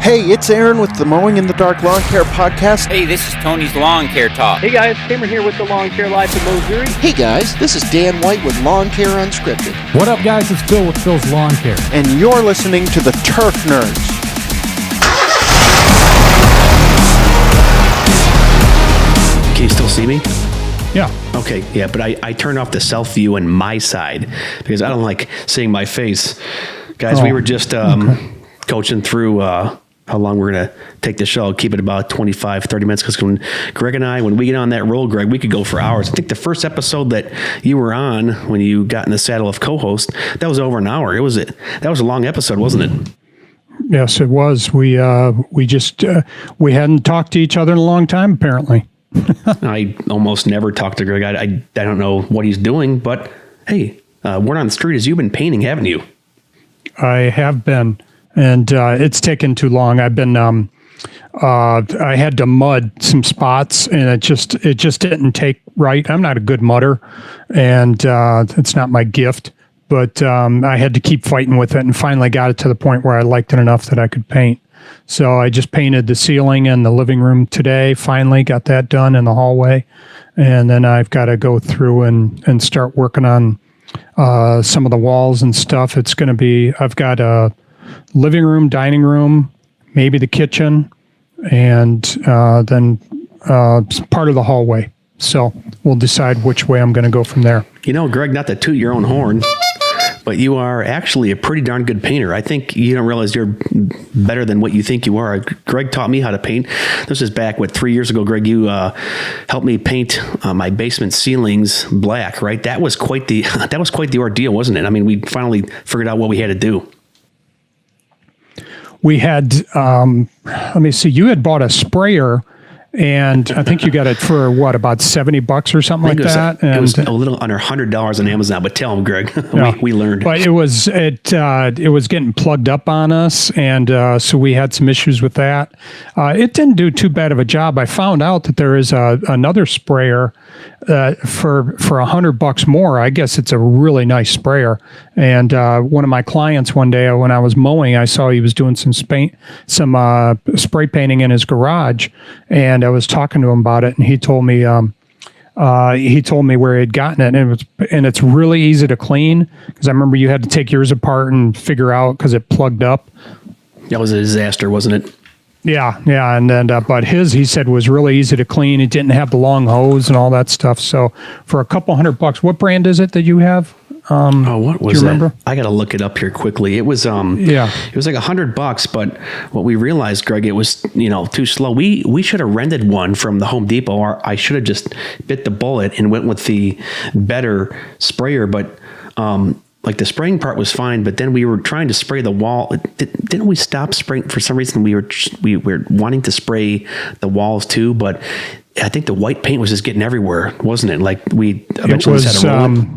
Hey, it's Aaron with the Mowing in the Dark Lawn Care Podcast. Hey, this is Tony's Lawn Care Talk. Hey guys, Cameron here with the Lawn Care Life in Missouri. Hey guys, this is Dan White with Lawn Care Unscripted. What up guys, it's Phil with Phil's Lawn Care. And you're listening to the Turf Nerds. Can you still see me? Yeah. Okay, yeah, but I turned off the self view on my side because I don't like seeing my face. Guys, we were just coaching through how long we're going to take the show, keep it about 25, 30 minutes, because when Greg and I, when we get on that roll, Greg, we could go for hours. I think the first episode that you were on, when you got in the saddle of co-host, that was over an hour. That was a long episode, wasn't it? Yes, it was. We we hadn't talked to each other in a long time, apparently. I almost never talk to Greg. I don't know what he's doing, but hey, word on the street is you've been painting, haven't you? I have been, and it's taken too long. I've been, I had to mud some spots, and it just didn't take right. I'm not a good mudder, and it's not my gift. But I had to keep fighting with it, and finally got it to the point where I liked it enough that I could paint. So I just painted the ceiling in the living room today. Finally got that done in the hallway, and then I've got to go through and start working on some of the walls and stuff. It's going to be, I've got a living room, dining room, maybe the kitchen, and then part of the hallway. So we'll decide which way I'm going to go from there. You know, Greg, not to toot your own horn, but you are actually a pretty darn good painter. I think you don't realize you're better than what you think you are. Greg taught me how to paint. This is back, 3 years ago, Greg, you helped me paint my basement ceilings black, right? That was quite the ordeal, wasn't it? I mean, we finally figured out what we had to do. We had, let me see, you had bought a sprayer, and I think you got it for what, about $70 or something like that. It was a little under $100 on Amazon. But tell them, Greg, we learned. But it was getting plugged up on us, and so we had some issues with that. It didn't do too bad of a job. I found out that there is another sprayer for $100 more. I guess it's a really nice sprayer. And one of my clients one day when I was mowing, I saw he was doing some spray painting in his garage, and I was talking to him about it, and he told me where he'd gotten it, and it's really easy to clean, because I remember you had to take yours apart and figure out because it plugged up. That was a disaster, wasn't it? Yeah, and then but his, he said, was really easy to clean. It didn't have the long hose and all that stuff. So for a couple $100, what brand is it that you have? What was do you remember? that? I got to look it up here quickly. It was it was like $100, but what we realized, Greg, it was too slow. We should have rented one from the Home Depot, or I should have just bit the bullet and went with the better sprayer. But like the spraying part was fine, but then we were trying to spray the wall. Didn't we stop spraying for some reason? We were wanting to spray the walls too, but I think the white paint was just getting everywhere, wasn't it? Like we eventually just had to roll it.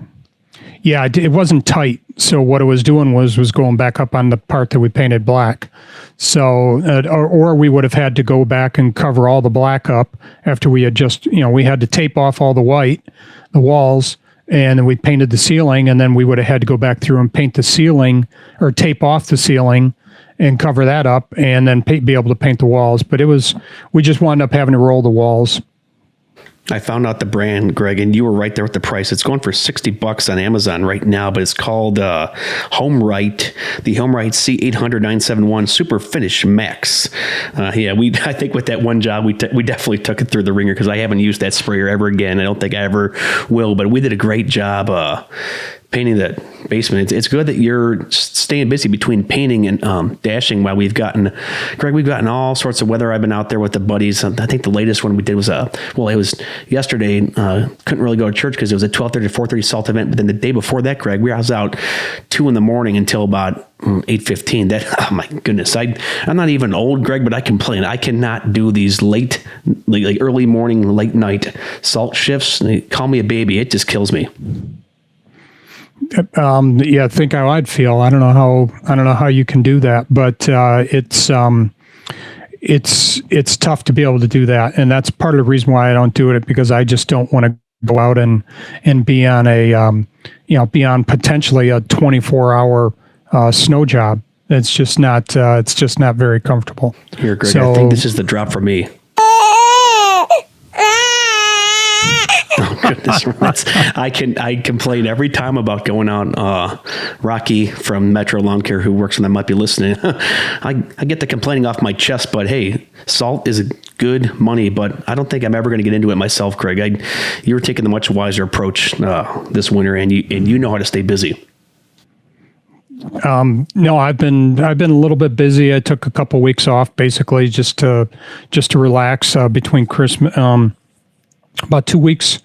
Yeah, it wasn't tight. So what it was doing was going back up on the part that we painted black. So, or we would have had to go back and cover all the black up after we had just, we had to tape off all the walls, and then we painted the ceiling, and then we would have had to go back through and paint the ceiling, or tape off the ceiling and cover that up, and then be able to paint the walls. But we just wound up having to roll the walls. I found out the brand, Greg, and you were right there with the price. It's going for $60 on Amazon right now, but it's called HomeRite, the HomeRite C800-971 Super Finish Max. I think with that one job, we definitely took it through the ringer, because I haven't used that sprayer ever again. I don't think I ever will, but we did a great job painting that basement. It's good that you're staying busy between painting and dashing while we've gotten all sorts of weather. I've been out there with the buddies. I think the latest one we did was it was yesterday. Couldn't really go to church because it was a 12:30 to 4:30 salt event. But then the day before that, Greg, I was out 2 a.m. until about 8:15. That, oh my goodness, I'm not even old, Greg, but I complain. I cannot do these late, like early morning, late night salt shifts. Call me a baby. It just kills me. I think how I'd feel. I don't know how you can do that, but it's tough to be able to do that, and that's part of the reason why I don't do it, because I just don't want to go out and be on potentially a 24-hour snow job. It's just not very comfortable. Here, Greg, So- I think this is the drop for me. Oh goodness! I complain every time about going out. Rocky from Metro Lawn Care, who works on that, might be listening. I get the complaining off my chest, but hey, salt is good money. But I don't think I'm ever going to get into it myself, Greg. You're taking the much wiser approach this winter, and you know how to stay busy. No, I've been a little bit busy. I took a couple weeks off, basically just to relax between Christmas. About 2 weeks,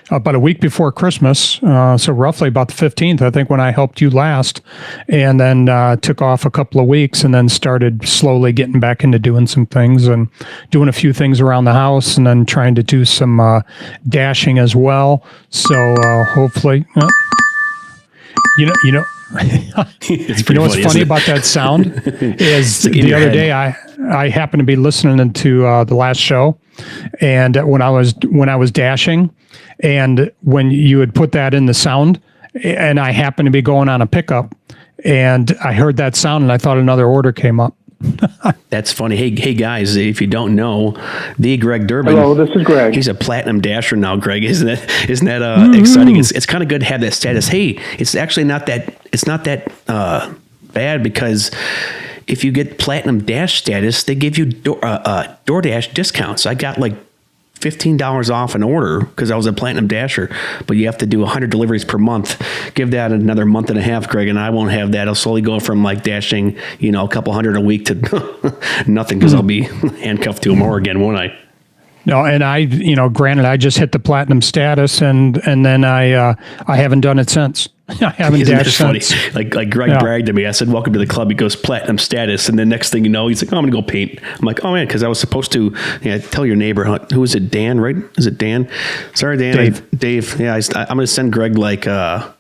about a week before Christmas, so roughly about the 15th, I think, when I helped you last, and then took off a couple of weeks, and then started slowly getting back into doing some things and doing a few things around the house, and then trying to do some dashing as well. So hopefully, you know. It's You know what's funny, funny isn't it? about that sound is like in the your other head. day I happened to be listening to the last show, and when I was dashing, and when you had put that in the sound, and I happened to be going on a pickup, and I heard that sound, and I thought another order came up. That's funny. Hey guys, if you don't know, the Greg Durbin. Hello, this is Greg. He's a platinum dasher now, Greg. Isn't that exciting? It's kind of good to have that status. Hey, it's actually not that. It's not that bad, because if you get platinum dash status, they give you DoorDash discounts. I got like $15 off an order because I was a platinum dasher, but you have to do 100 deliveries per month. Give that another month and a half, Greg, and I won't have that. I'll slowly go from like dashing, a couple hundred a week to nothing, because I'll be handcuffed to them more again, won't I? No, and granted, I just hit the platinum status, and then I haven't done it since. I haven't Isn't that dashed funny? since. Like Greg Yeah. bragged to me. I said, "Welcome to the club." He goes, "Platinum status," and then next thing you know, he's like, "Oh, I'm gonna go paint." I'm like, "Oh man," because I was supposed to. Tell your neighbor. Who is it? Dan, right? Is it Dan? Sorry, Dan. Dave. Dave. Yeah, I'm gonna send Greg gonna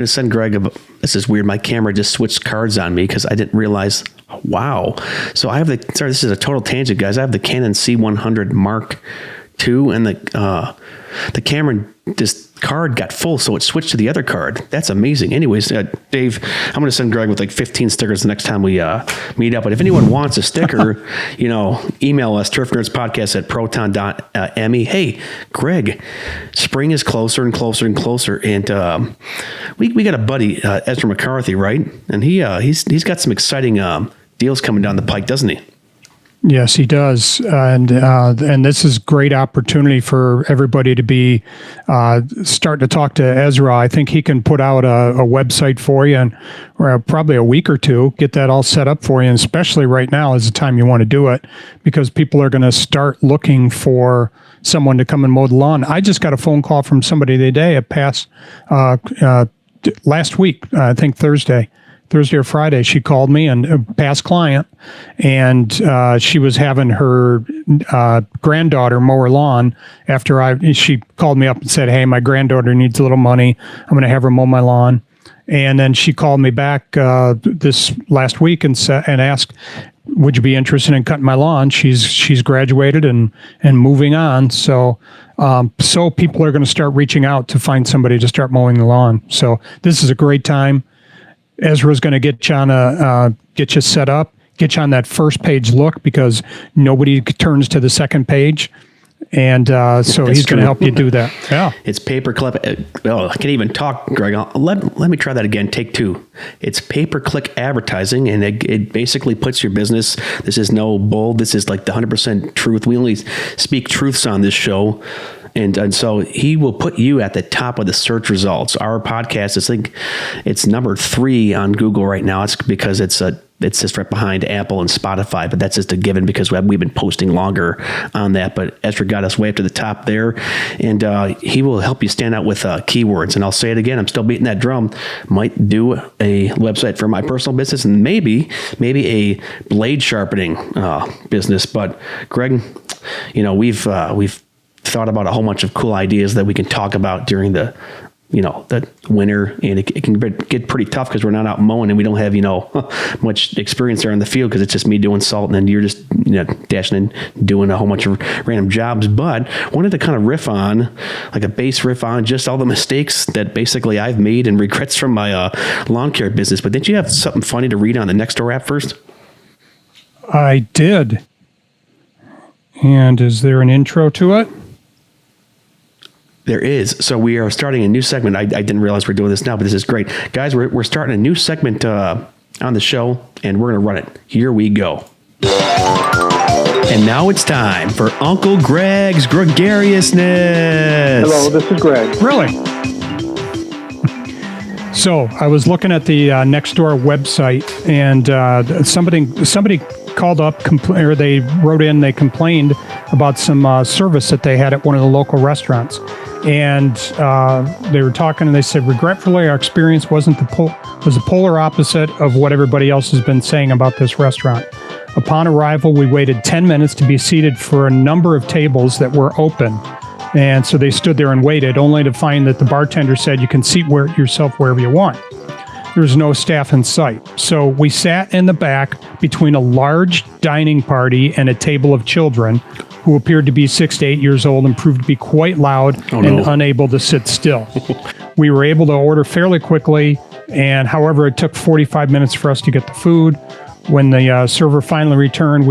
send Greg. This is weird. My camera just switched cards on me because I didn't realize. Wow. So I have this is a total tangent, guys. I have the Canon C100 Mark II, and the camera, this card got full, so it switched to the other card. That's amazing. Anyways, Dave, I'm going to send Greg with like 15 stickers the next time we meet up. But if anyone wants a sticker, email us, turfnerdspodcast@proton.me. Hey, Greg, spring is closer and closer and closer, and we got a buddy, Ezra McCarthy, right? And he's got some exciting deals coming down the pike, doesn't he? Yes, he does, and this is great opportunity for everybody to be start to talk to Ezra. I think he can put out a website for you, and probably a week or two, get that all set up for you. And especially right now is the time you want to do it, because people are going to start looking for someone to come and mow the lawn. I just got a phone call from somebody today last week, I think Thursday or Friday. She called me, and a past client, and she was having her granddaughter mow her lawn after she called me up and said, "Hey, my granddaughter needs a little money. I'm going to have her mow my lawn." And then she called me back this last week and asked, "Would you be interested in cutting my lawn?" She's graduated and moving on. So people are going to start reaching out to find somebody to start mowing the lawn. So this is a great time. Ezra's going to get you set up, get you on that first page look, because nobody turns to the second page. And so he's going to help you do that. Yeah. It's pay-per-click. I can't even talk, Greg. Let me try that again. Take two. It's pay-per-click advertising, and it basically puts your business. This is no bull. This is like the 100% truth. We only speak truths on this show. And so he will put you at the top of the search results. Our podcast, I think it's number 3 on Google right now. It's because it's just right behind Apple and Spotify, but that's just a given because we've been posting longer on that. But Ezra got us way up to the top there, and he will help you stand out with keywords. And I'll say it again, I'm still beating that drum. Might do a website for my personal business, and maybe a blade sharpening business. But Greg, we've thought about a whole bunch of cool ideas that we can talk about during the the winter, and it can get pretty tough because we're not out mowing and we don't have, much experience there in the field because it's just me doing salt and then you're just, dashing and doing a whole bunch of random jobs. But wanted to kind of riff on, like a base riff on just all the mistakes that basically I've made and regrets from my lawn care business. But did you have something funny to read on the Nextdoor app first? I did. And is there an intro to it? There is. So we are starting a new segment. I didn't realize we're doing this now, but this is great. Guys, we're starting a new segment on the show, and we're going to run it. Here we go. And now it's time for Uncle Greg's Gregariousness. Hello, this is Greg. Really? So I was looking at the Nextdoor website, and somebody called up, or they wrote in, they complained about some service that they had at one of the local restaurants. And they were talking, and they said, regretfully, our experience was the polar opposite of what everybody else has been saying about this restaurant. Upon arrival, we waited 10 minutes to be seated for a number of tables that were open. And so they stood there and waited, only to find that the bartender said you can seat yourself wherever you want. There was no staff in sight. So we sat in the back between a large dining party and a table of children who appeared to be 6 to 8 years old and proved to be quite loud and unable to sit still. We were able to order fairly quickly, and however, it took 45 minutes for us to get the food. When the server finally returned,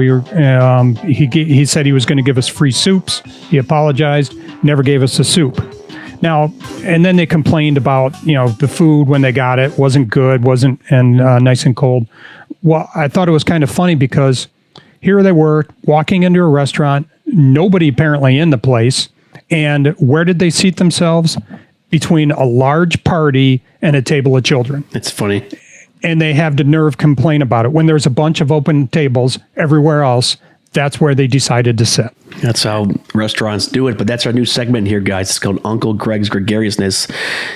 he said he was going to give us free soups. He apologized, never gave us a soup. Now, and then they complained about, the food when they got it wasn't good, and nice and cold. Well, I thought it was kind of funny because here they were walking into a restaurant, nobody apparently in the place. And where did they seat themselves? Between a large party and a table of children. It's funny. And they have the nerve complain about it. When there's a bunch of open tables everywhere else, that's where they decided to sit. That's how restaurants do it. But that's our new segment here, guys. It's called Uncle Greg's Gregariousness.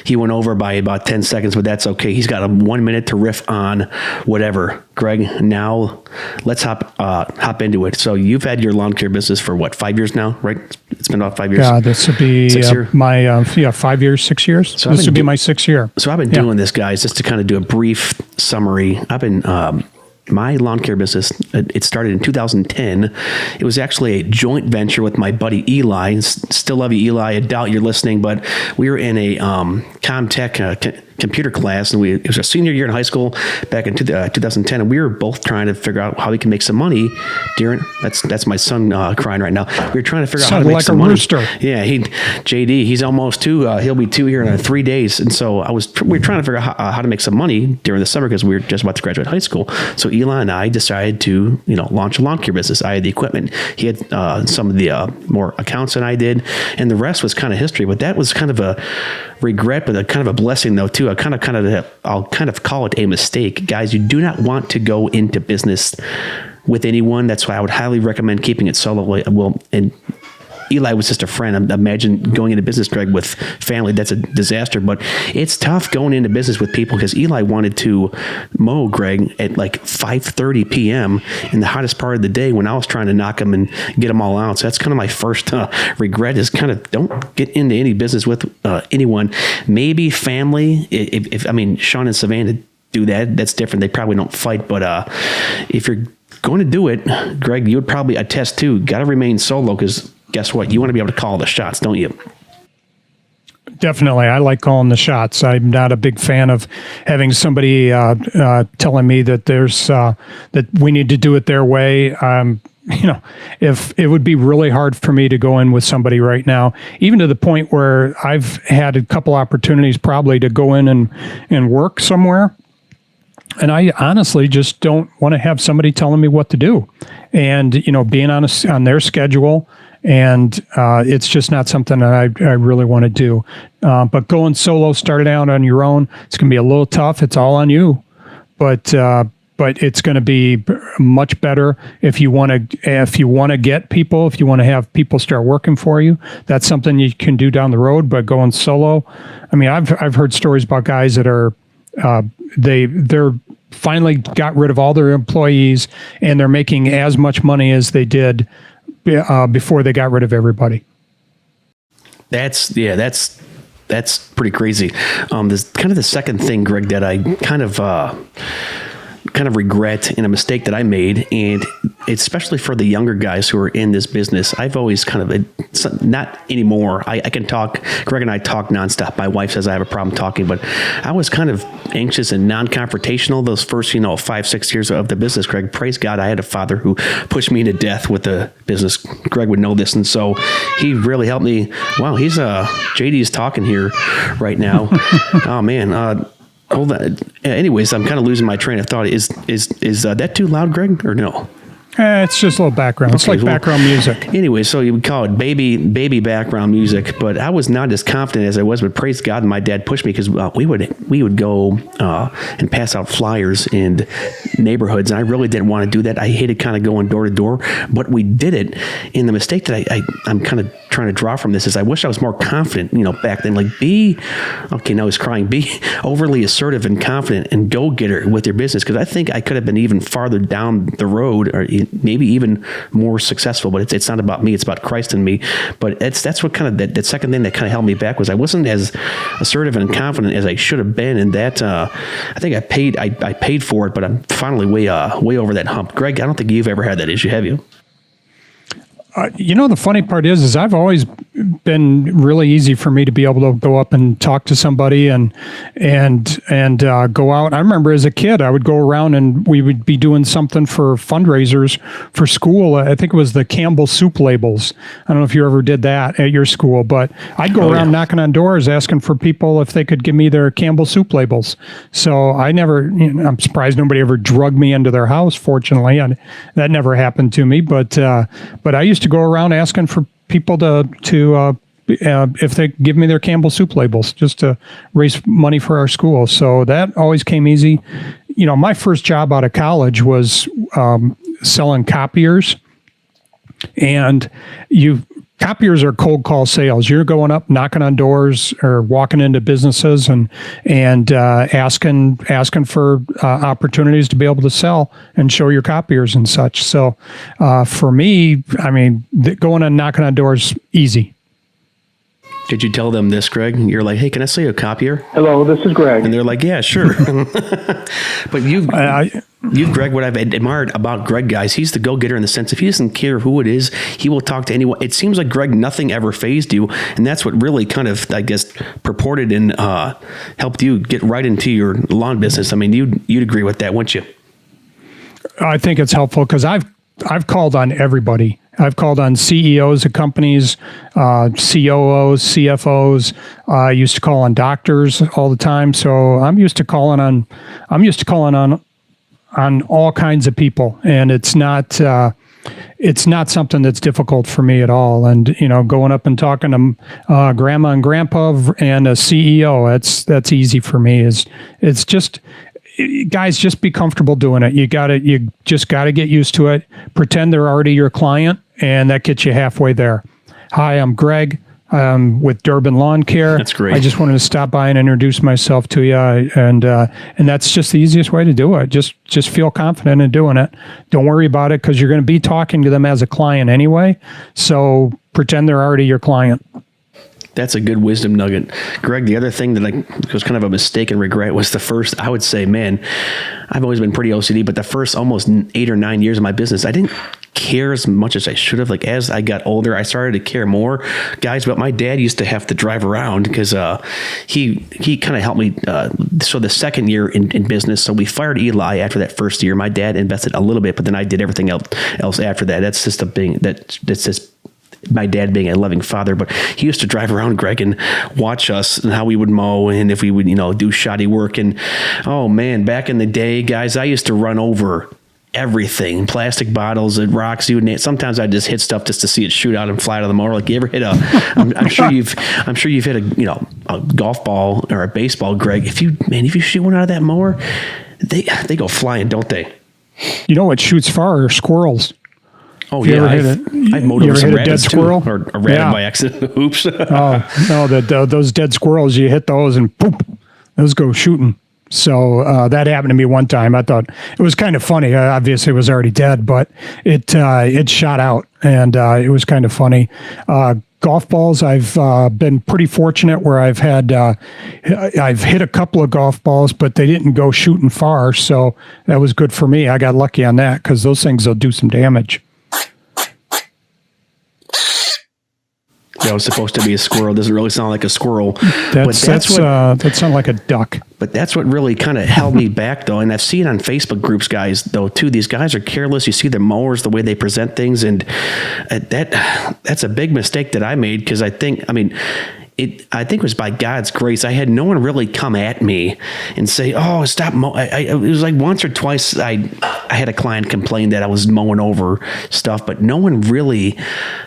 He went over by about 10 seconds, but that's okay. He's got 1 minute to riff on whatever. Greg, now let's hop into it. So you've had your lawn care business for 5 years now, right? It's been about 5 years. Yeah, this would be my 5 years, 6 years. So this would be my 6th year. So I've been doing this, guys, just to kind of do a brief summary. I've been my lawn care business, it started in 2010. It was actually a joint venture with my buddy Eli. Still love you, Eli. I doubt you're listening, but we were in a CommTech computer class, and it was our senior year in high school back in 2010, and we were both trying to figure out how we can make some money during. That's my son crying right now. We were trying to figure out how to make some money. Rooster. Yeah, JD, he's almost 2. He'll be 2 here in 3 days, and so we were trying to figure out how to make some money during the summer because we were just about to graduate high school. So Eli and I decided to launch a lawn care business. I had the equipment. He had some of the more accounts than I did, and the rest was kind of history. But that was kind of a regret, but kind of a blessing though too. I'll kind of call it a mistake. Guys, you do not want to go into business with anyone. That's why I would highly recommend keeping it solo. And Eli was just a friend. Imagine going into business, Greg, with family. That's a disaster. But it's tough going into business with people because Eli wanted to mow, Greg, at like 5:30 p.m. in the hottest part of the day when I was trying to knock them and get them all out. So that's kind of my first regret is kind of don't get into any business with anyone. Maybe family. If Sean and Savannah do that, that's different. They probably don't fight. But if you're going to do it, Greg, you would probably attest too. Got to remain solo because guess what? You want to be able to call the shots, don't you? Definitely. I like calling the shots. I'm not a big fan of having somebody telling me that there's that we need to do it their way. If it would be really hard for me to go in with somebody right now, even to the point where I've had a couple opportunities probably to go in and work somewhere. And I honestly just don't want to have somebody telling me what to do and, being on their schedule. And it's just not something that I really want to do. But going solo, starting out on your own, it's going to be a little tough. It's all on you. But it's going to be much better if you want to get people, if you want to have people start working for you. That's something you can do down the road. But going solo, I've heard stories about guys that are they're finally got rid of all their employees and they're making as much money as they did before they got rid of everybody. That's that's pretty crazy. This kind of the second thing, Greg, that I kind of regret in a mistake that I made, and especially for the younger guys who are in this business, I've always not anymore. I can talk, Greg and I talk nonstop. My wife says I have a problem talking, but I was kind of anxious and non-confrontational those first, 5-6 years of the business, Greg. Praise God, I had a father who pushed me to death with the business. Greg would know this, and so he really helped me. Wow, JD's talking here right now. Oh man, hold on. Anyways, I'm kind of losing my train of thought. Is that too loud, Greg, or no? It's just a little background. It's like background music. Anyway, so you would call it baby background music, but I was not as confident as I was. But praise God, my dad pushed me because we would go and pass out flyers in neighborhoods, and I really didn't want to do that. I hated kind of going door to door, but we did it. And the mistake that I'm kind of trying to draw from this is I wish I was more confident, back then. Like now he's crying. Be overly assertive and confident and go getter with your business, because I think I could have been even farther down the road, or maybe even more successful. But it's not about me; it's about Christ in me. But that's what kind of that second thing that kind of held me back was I wasn't as assertive and confident as I should have been, and that I think I paid for it. But I'm finally way over that hump. Greg, I don't think you've ever had that issue, have you? The funny part is I've always been really easy for me to be able to go up and talk to somebody and go out. I remember as a kid, I would go around and we would be doing something for fundraisers for school. I think it was the Campbell soup labels. I don't know if you ever did that at your school, but I'd go around knocking on doors asking for people if they could give me their Campbell soup labels. So I never, I'm surprised nobody ever drugged me into their house. Fortunately, that never happened to me. But I used to go around asking for people to if they give me their Campbell soup labels just to raise money for our school. So that always came easy. My first job out of college was selling copiers, and copiers are cold call sales. You're going up, knocking on doors or walking into businesses and asking for opportunities to be able to sell and show your copiers and such. So for me, going and knocking on doors, easy. Did you tell them this, Greg? You're like, hey, can I sell you a copier? Hello, this is Greg. And they're like, yeah, sure. But you, Greg, what I've admired about Greg, guys, he's the go-getter in the sense if he doesn't care who it is, he will talk to anyone. It seems like, Greg, nothing ever fazed you. And that's what really kind of, I guess, purported and helped you get right into your lawn business. You'd agree with that, wouldn't you? I think it's helpful because I've called on everybody. I've called on CEOs of companies, COOs, CFOs. I used to call on doctors all the time. So I'm used to calling on all kinds of people, and it's not something that's difficult for me at all. And going up and talking to grandma and grandpa and a CEO, that's easy for me. It's just. Guys, just be comfortable doing it. You just got to get used to it. Pretend they're already your client, and that gets you halfway there. Hi, I'm Greg. I'm with Durbin Lawn Care. That's great. I just wanted to stop by and introduce myself to you, and that's just the easiest way to do it. Just feel confident in doing it. Don't worry about it because you're going to be talking to them as a client anyway. So pretend they're already your client. That's a good wisdom nugget. Greg, the other thing that was kind of a mistake and regret was the first, I would say, man, I've always been pretty OCD, but the first almost 8 or 9 years of my business, I didn't care as much as I should have. Like as I got older, I started to care more, guys. But my dad used to have to drive around because he kind of helped me. So the second year in business, so we fired Eli after that first year. My dad invested a little bit, but then I did everything else after that. That's just that's just my dad being a loving father, but he used to drive around, Greg, and watch us and how we would mow and if we would, do shoddy work. And oh man, back in the day, guys, I used to run over everything, plastic bottles and rocks. Sometimes I just hit stuff just to see it shoot out and fly out of the mower. Like you ever hit I'm sure you've hit a golf ball or a baseball, Greg. If you shoot one out of that mower, they go flying, don't they? You know what shoots far are squirrels. Oh yeah, I've mowed over some rabbits too, or a rabbit by accident. Oops. Oh no, those dead squirrels, you hit those and poop, those go shooting. So that happened to me one time. I thought it was kind of funny. Obviously, it was already dead, but it shot out, and it was kind of funny. golf balls, I've been pretty fortunate where I've hit a couple of golf balls, but they didn't go shooting far. So that was good for me. I got lucky on that because those things will do some damage. That was supposed to be a squirrel. Doesn't really sound like a squirrel. That sounds like a duck. But that's what really kind of held me back, though. And I've seen on Facebook groups, guys, though, too. These guys are careless. You see their mowers, the way they present things, and that's a big mistake that I made because I think it was by God's grace. I had no one really come at me and say, "Oh, stop mowing." It was like once or twice I had a client complain that I was mowing over stuff, but no one really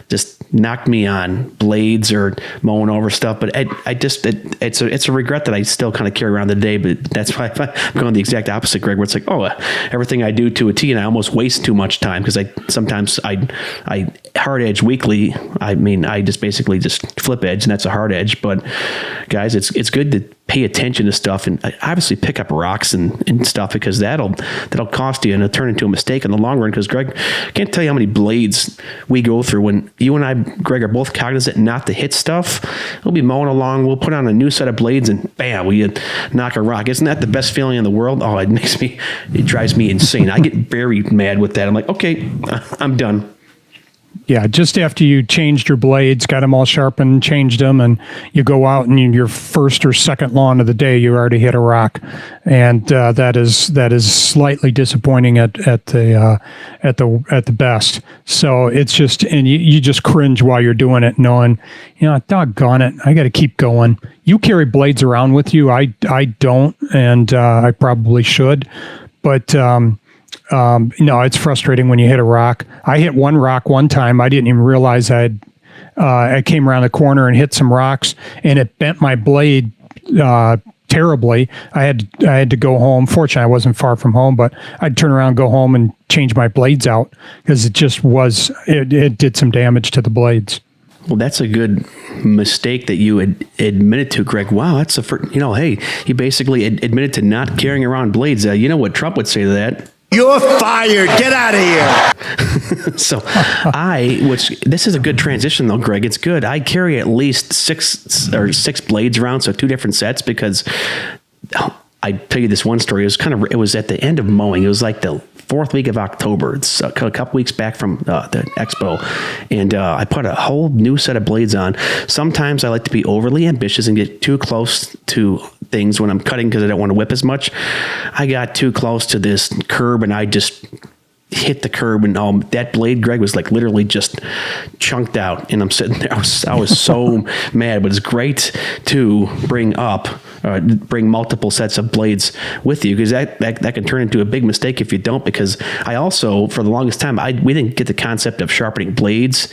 just knocked me on blades or mowing over stuff. But it's a regret that I still kind of carry around today. But that's why I'm going the exact opposite, Greg, where it's like, everything I do to a T, and I almost waste too much time because I hard edge weekly. I just basically just flip edge, and that's a hard edge. But guys, it's good to pay attention to stuff and obviously pick up rocks and stuff because that'll cost you and it'll turn into a mistake in the long run. Because Greg, I can't tell you how many blades we go through when you and I, Greg, are both cognizant not to hit stuff. We'll be mowing along, we'll put on a new set of blades and bam, we knock a rock. Isn't that the best feeling in the world? Oh, it drives me insane. I get very mad with that. I'm like, okay, I'm done. Yeah, just after you changed your blades, got them all sharpened, changed them, and you go out and your first or second lawn of the day, you already hit a rock, and that is slightly disappointing at the best. So it's just, and you just cringe while you're doing it, knowing, doggone it, I got to keep going. You carry blades around with you. I don't, and I probably should, but. No, it's frustrating when you hit a rock. I hit one rock one time. I didn't even realize I came around the corner and hit some rocks, and it bent my blade terribly. I had to go home. Fortunately, I wasn't far from home, but I'd turn around, go home, and change my blades out because it did some damage to the blades. Well, that's a good mistake that you admitted to, Greg. Wow, that's hey, you basically admitted to not carrying around blades. You know what Trump would say to that? You're fired. Get out of here. So this is a good transition though, Greg. It's good. I carry at least six blades around, so 2 different sets because I tell you this one story. It was at the end of mowing. It was like the 4th week of October. It's a couple weeks back from the expo. And I put a whole new set of blades on. Sometimes I like to be overly ambitious and get too close to things when I'm cutting because I don't want to whip as much. I got too close to this curb and I just hit the curb and that blade, Greg, was like literally just chunked out. And I'm sitting there. I was so mad, but it's great to bring multiple sets of blades with you because that can turn into a big mistake if you don't. Because I also, for the longest time, we didn't get the concept of sharpening blades,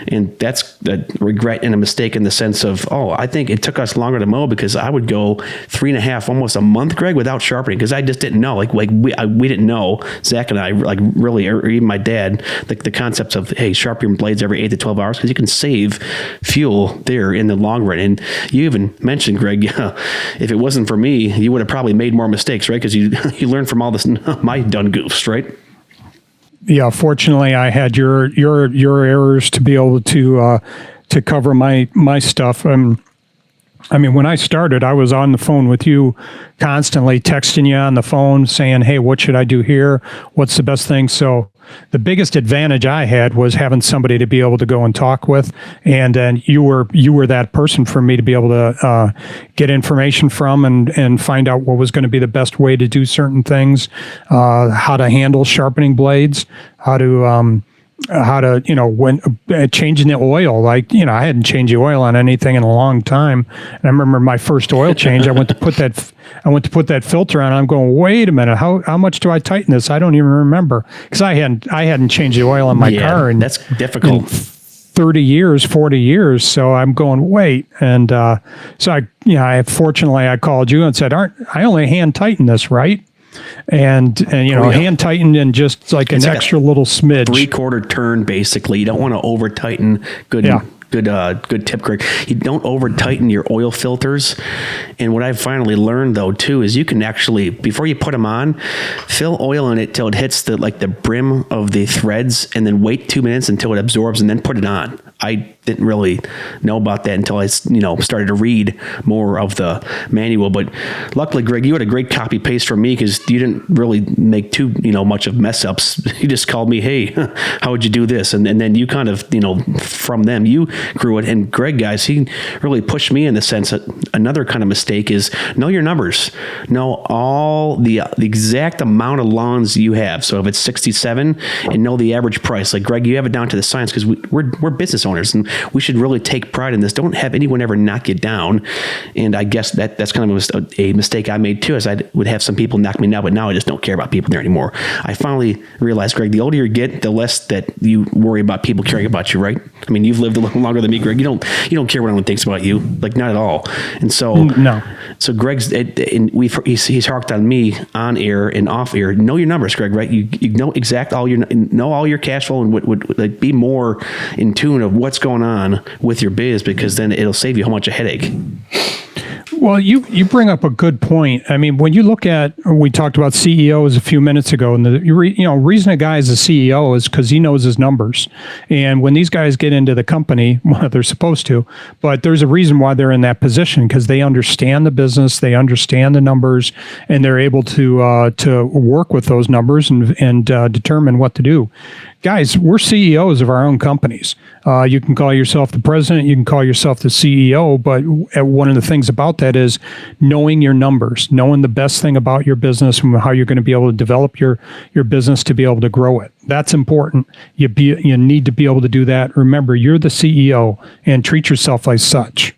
and that's a regret and a mistake in the sense of I think it took us longer to mow because I would go 3.5, almost a month, Greg, without sharpening because I just didn't know. Like we didn't know, Zach and I, like really, or even my dad, the concepts of sharpen your blades every 8 to 12 hours because you can save fuel there in the long run. And you even mentioned, Greg, if it wasn't for me, you would have probably made more mistakes, right? Because you learned from all this my done goofs, right? Yeah, fortunately, I had your errors to be able to cover my stuff. I mean, when I started, I was on the phone with you constantly, texting you on the phone, saying, "Hey, what should I do here? What's the best thing?" So the biggest advantage I had was having somebody to be able to go and talk with, and then you were that person for me to be able to get information from and find out what was going to be the best way to do certain things, how to handle sharpening blades, how to when changing the oil, I hadn't changed the oil on anything in a long time. And I remember my first oil change, I went to put that filter on. And I'm going, wait a minute, how much do I tighten this? I don't even remember because I hadn't changed the oil on my car. And that's difficult. 30 years, 40 years. So I'm going, wait. And so fortunately I called you and said, I only hand tighten this, right? And hand tightened and just like an extra little smidge. 3/4 turn, basically. You don't want to over tighten. Good tip, Greg. You don't over tighten your oil filters. And what I've finally learned though too is you can actually, before you put them on, fill oil in it till it hits the brim of the threads, and then wait 2 minutes until it absorbs, and then put it on. I didn't really know about that until I, started to read more of the manual. But luckily, Greg, you had a great copy paste from me because you didn't really make too, much of mess ups. You just called me, hey, how would you do this? And then you kind of, from them, you grew it. And Greg, guys, he really pushed me in the sense that another kind of mistake is know your numbers, know all the exact amount of lawns you have. So if it's 67 and know the average price, like Greg, you have it down to the science because we're business owners and we should really take pride in this. Don't have anyone ever knock you down. And I guess that's kind of a mistake I made too, as I would have some people knock me down, but now I just don't care about people there anymore. I finally realized, Greg, the older you get, the less that you worry about people caring about you, right? I mean, you've lived a little longer than me, Greg. You don't care what anyone thinks about you, like not at all. And so, no. So Greg's, and he's harked on me on air and off air. Know your numbers, Greg, right? You know know all your cash flow and would like be more in tune of what's going on with your biz, because then it'll save you a whole bunch of headache. Well, you bring up a good point. I mean, when you look at, we talked about CEOs a few minutes ago, and the reason a guy is a CEO is because he knows his numbers. And when these guys get into the company, well, they're supposed to, but there's a reason why they're in that position, because they understand the business, they understand the numbers, and they're able to work with those numbers and determine what to do. Guys, we're CEOs of our own companies. You can call yourself the president, you can call yourself the CEO, but one of the things about that is knowing your numbers, knowing the best thing about your business and how you're going to be able to develop your business to be able to grow it. That's important. You need to be able to do that. Remember, you're the CEO, and treat yourself like such.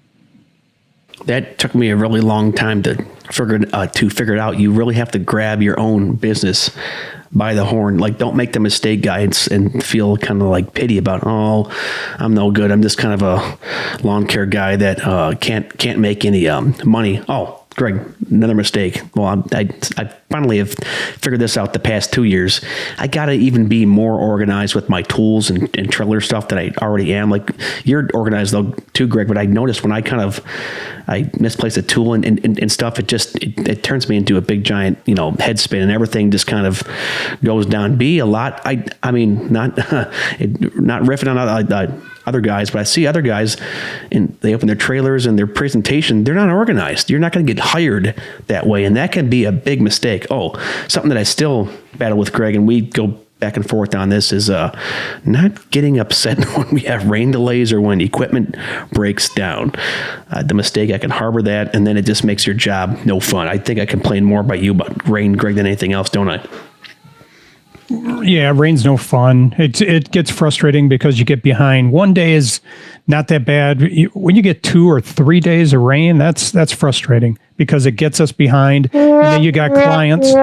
That took me a really long time to figure it out. You really have to grab your own business by the horn. Like, don't make the mistake, guys, and feel kind of like pity about, oh, I'm no good. I'm just kind of a lawn care guy that can't make any money. Oh, Greg, another mistake. Well, I finally have figured this out the past 2 years. I got to even be more organized with my tools and trailer stuff that I already am. Like, you're organized though too, Greg, but I noticed when I misplace a tool and stuff, it turns me into a big giant, head spin, and everything just kind of goes down. I mean, not riffing on other guys, but I see other guys and they open their trailers and their presentation, they're not organized. You're not going to get hired that way. And that can be a big mistake. Oh, something that I still battle with, Greg, and we go back and forth on this, is not getting upset when we have rain delays or when equipment breaks down. The mistake, I can harbor that, and then it just makes your job no fun. I think I complain more about you about rain, Greg, than anything else, don't I? Yeah, rain's no fun. It gets frustrating because you get behind. One day is not that bad. When you get 2 or 3 days of rain, that's frustrating because it gets us behind. And then you got clients.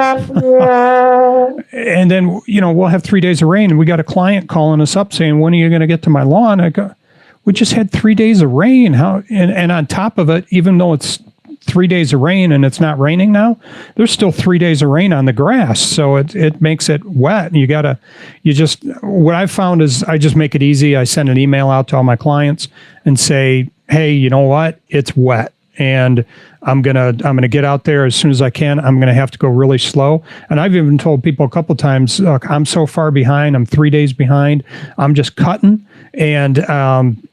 And then, we'll have 3 days of rain and we got a client calling us up saying, when are you going to get to my lawn? I go, we just had 3 days of rain. And on top of it, even though it's 3 days of rain and it's not raining now, there's still 3 days of rain on the grass. So it makes it wet. What I've found is I just make it easy. I send an email out to all my clients and say, hey, you know what? It's wet. And I'm gonna get out there as soon as I can. I'm gonna have to go really slow. And I've even told people a couple times, look, I'm so far behind. I'm 3 days behind. I'm just cutting. And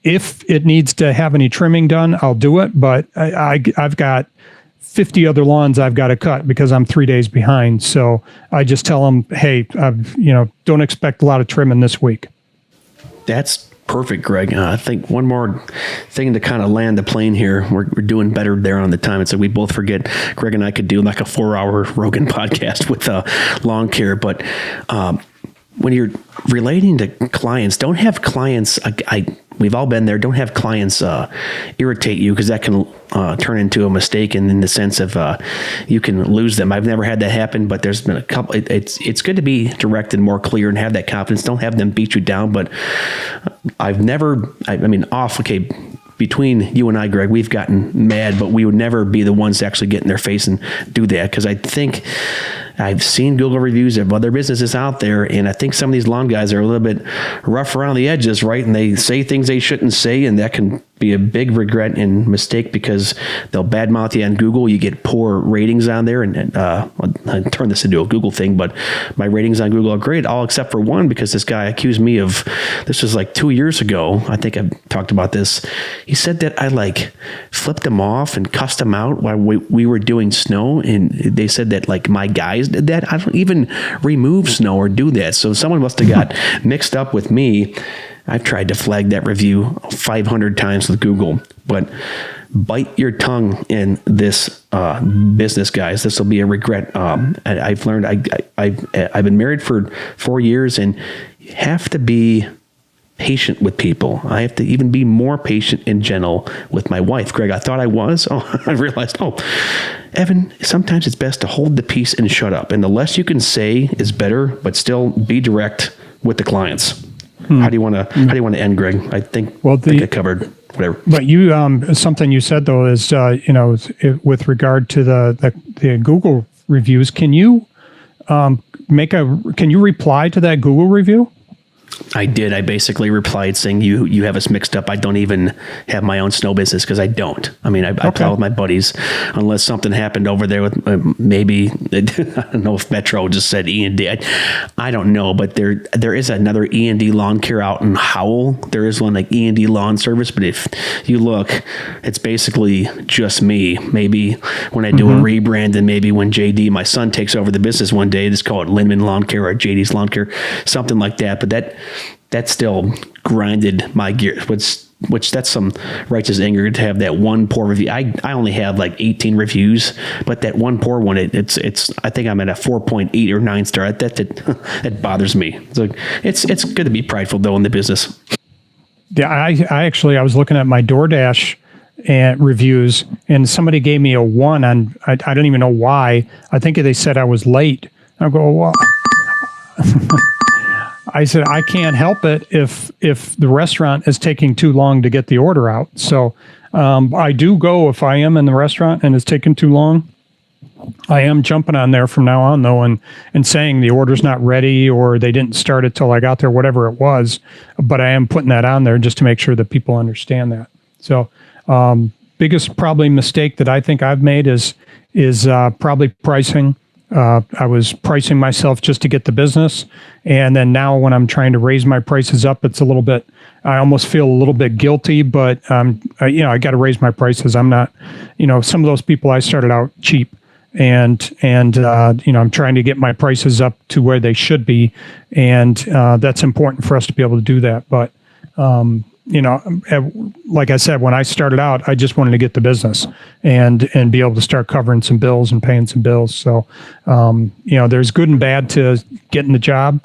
if it needs to have any trimming done, I'll do it. But I've got 50 other lawns I've got to cut because I'm 3 days behind. So I just tell them, hey, don't expect a lot of trimming this week. That's perfect, Greg. I think one more thing to kind of land the plane here. We're doing better there on the time. And so we both forget Greg and I could do like a 4-hour Rogan podcast with lawn care. But when you're relating to clients, don't have clients, we've all been there, don't have clients irritate you, because that can turn into a mistake, and in the sense of you can lose them. I've never had that happen, but there's been a couple. It's good to be direct and more clear and have that confidence. Don't have them beat you down, but between you and I, Greg, we've gotten mad, but we would never be the ones to actually get in their face and do that, because I think I've seen Google reviews of other businesses out there, and I think some of these lawn guys are a little bit rough around the edges, right? And they say things they shouldn't say, and that can be a big regret and mistake because they'll badmouth you on Google. You get poor ratings on there, and I turn this into a Google thing, but my ratings on Google are great, all except for one, because this guy accused me of, this was like 2 years ago. I think I've talked about this. He said that I like flipped him off and cussed him out while we were doing snow. And they said that like my guys did that. I don't even remove snow or do that. So someone must have got mixed up with me. I've tried to flag that review 500 times with Google, but bite your tongue in this business, guys. This will be a regret. I've learned. I've been married for 4 years, and you have to be patient with people. I have to even be more patient and gentle with my wife. Greg, I thought I was. Oh, I realized. Oh, Evan, sometimes it's best to hold the peace and shut up. And the less you can say is better, but still be direct with the clients. How do you want to end, Greg? I think I covered whatever. But you, something you said though is, with regard to the Google reviews, can you can you reply to that Google review? I did. I basically replied saying, you have us mixed up. I don't even have my own snow business, because I don't. I mean, I plow with my buddies, unless something happened over there with maybe, I don't know if Metro just said E&D. I don't know, but there is another E&D lawn care out in Howell. There is one like E&D Lawn Service, but if you look, it's basically just me. Maybe when I do a rebrand, and maybe when JD, my son, takes over the business one day, just call it Lindman Lawn Care or JD's Lawn Care, something like that. But that still grinded my gears, which that's some righteous anger to have that one poor review. I only have like 18 reviews, but that one poor one, it's I think I'm at a 4.8 or 9 star. That bothers me. So it's good to be prideful though in the business. Yeah, I was looking at my DoorDash and reviews, and somebody gave me a 1 on. I don't even know why. I think they said I was late. I go, well. I said, I can't help it if the restaurant is taking too long to get the order out. So I do go if I am in the restaurant and it's taking too long. I am jumping on there from now on, though, and saying the order's not ready or they didn't start it till I got there, whatever it was. But I am putting that on there just to make sure that people understand that. So biggest probably mistake that I think I've made is probably pricing. I was pricing myself just to get the business. And then now when I'm trying to raise my prices up, it's a little bit, I almost feel a little bit guilty, but, I got to raise my prices. I'm not, some of those people, I started out cheap and I'm trying to get my prices up to where they should be. And that's important for us to be able to do that. But, like I said, when I started out, I just wanted to get the business and be able to start covering some bills and paying some bills. So, there's good and bad to getting the job,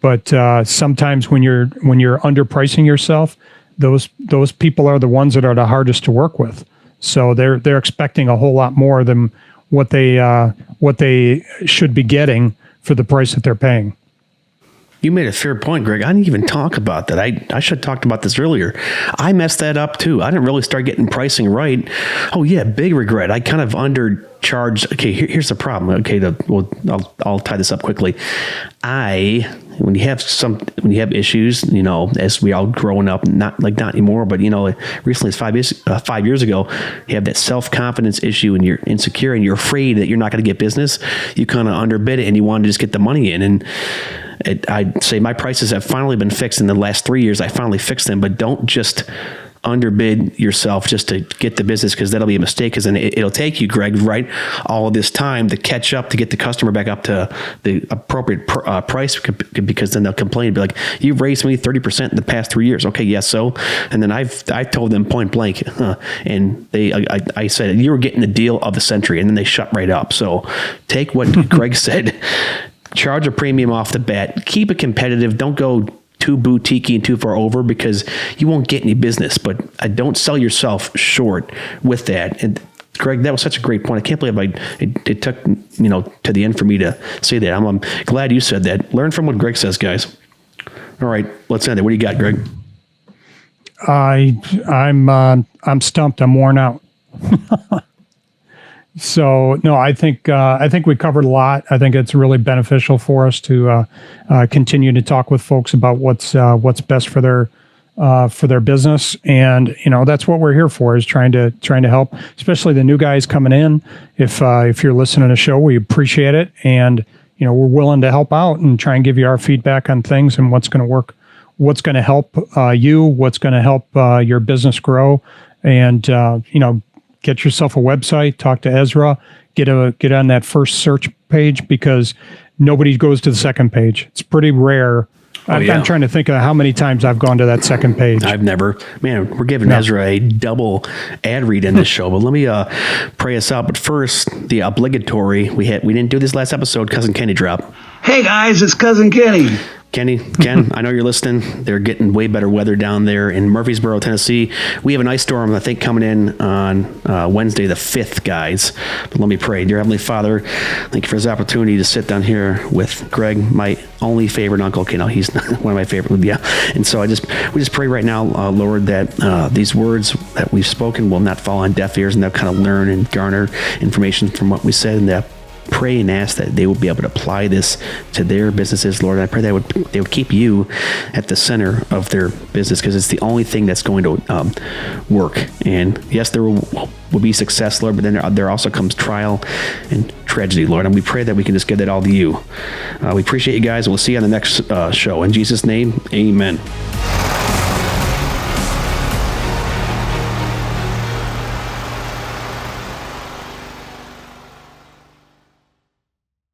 but sometimes when you're underpricing yourself, those people are the ones that are the hardest to work with. So they're expecting a whole lot more than what they should be getting for the price that they're paying. You made a fair point, Greg. I didn't even talk about that. I should have talked about this earlier. I messed that up too. I didn't really start getting pricing right. Oh yeah, big regret. I kind of undercharged. Okay, here's the problem. Okay, I'll tie this up quickly. When you have issues, as we all growing up, not anymore, but recently it's 5 years ago, you have that self-confidence issue and you're insecure and you're afraid that you're not going to get business. You kind of underbid it and you want to just get the money in. And I'd say my prices have finally been fixed in the last 3 years. I finally fixed them, but don't just underbid yourself just to get the business, because that'll be a mistake. Because then it'll take you, Greg, right, all this time to catch up to get the customer back up to the appropriate price, because then they'll complain, be like, you've raised me 30% in the past 3 years. Okay, yes, so. And then I told them point blank, and I said, you were getting the deal of the century, and then they shut right up. So take what Greg said. Charge a premium off the bat. Keep it competitive. Don't go too boutique and too far over, because you won't get any business. But don't sell yourself short with that. And Greg, that was such a great point. I can't believe it took to the end for me to say that. I'm glad you said that. Learn from what Greg says, guys. All right, let's end it. What do you got, Greg? I'm stumped. I'm worn out. So no, I think we covered a lot. I think it's really beneficial for us to continue to talk with folks about what's best for for their business. And, that's what we're here for, is trying to help, especially the new guys coming in. If you're listening to the show, we appreciate it. And, we're willing to help out and try and give you our feedback on things and what's going to work, what's going to help you, what's going to help your business grow. And, get yourself a website, talk to Ezra, get on that first search page, because nobody goes to the second page. It's pretty rare. I'm trying to think of how many times I've gone to that second page. I've never. Man, we're giving Ezra a double ad read in this show, but let me pray us out. But first, the obligatory. We didn't do this last episode. Cousin Kenny drop. Hey guys, it's Cousin Kenny. Ken, I know you're listening. They're getting way better weather down there in Murfreesboro, Tennessee. We have an ice storm, I think, coming in on Wednesday the 5th, guys. But let me pray. Dear Heavenly Father, thank you for this opportunity to sit down here with Greg, my only favorite uncle. Okay, no, he's not one of my favorite. Yeah. And so we just pray right now, Lord, that these words that we've spoken will not fall on deaf ears, and they'll kind of learn and garner information from what we said, and that pray and ask that they would be able to apply this to their businesses, Lord. And I pray they would keep you at the center of their business, because it's the only thing that's going to work. And yes, there will be success, Lord, but then there also comes trial and tragedy, Lord. And we pray that we can just give that all to you. We appreciate you guys. We'll see you on the next show. In Jesus' name, amen.